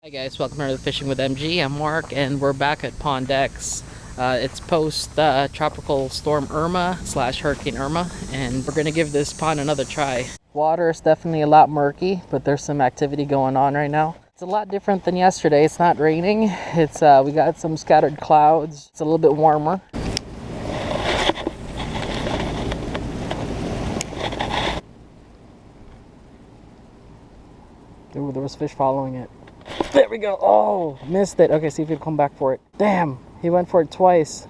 Hi guys, welcome to Fishing with MG. I'm Mark and we're back at Pond X. It's post Tropical Storm Irma / Hurricane Irma, and we're going to give this pond another try. Water is definitely a lot murky, but there's some activity going on right now. It's a lot different than yesterday. It's not raining. It's we got some scattered clouds. It's a little bit warmer. Ooh, there was fish following it. There we go. Oh, missed it. Okay, see if he'll come back for it. Damn, he went for it twice.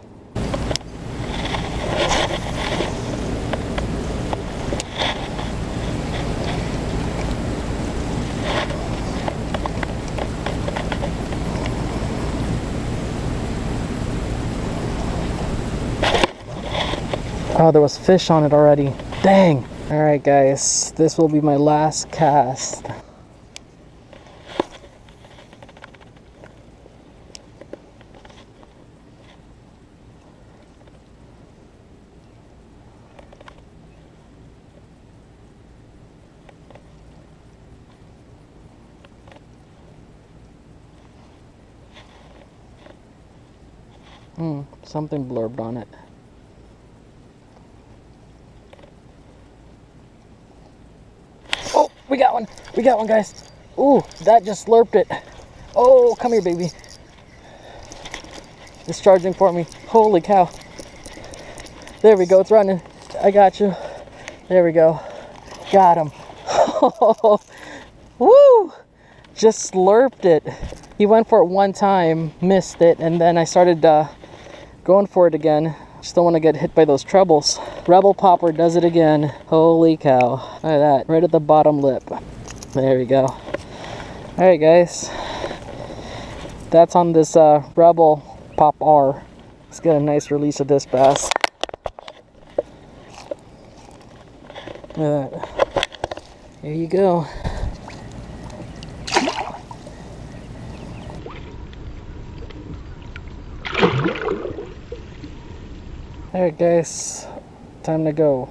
Oh, there was fish on it already. Dang. All right, guys, this will be my last cast. Something blurbed on it. Oh, we got one. We got one, guys. Ooh, that just slurped it. Oh, come here, baby. It's charging for me. Holy cow. There we go. It's running. I got you. There we go. Got him. Woo! Just slurped it. He went for it one time, missed it, and then I started going for it again. Just don't want to get hit by those trebles. Rebel Popper does it again. Holy cow. Look at that. Right at the bottom lip. There we go. Alright, guys. That's on this Rebel Pop R. Let's get a nice release of this bass. Look at that. Here you go. Alright guys, time to go.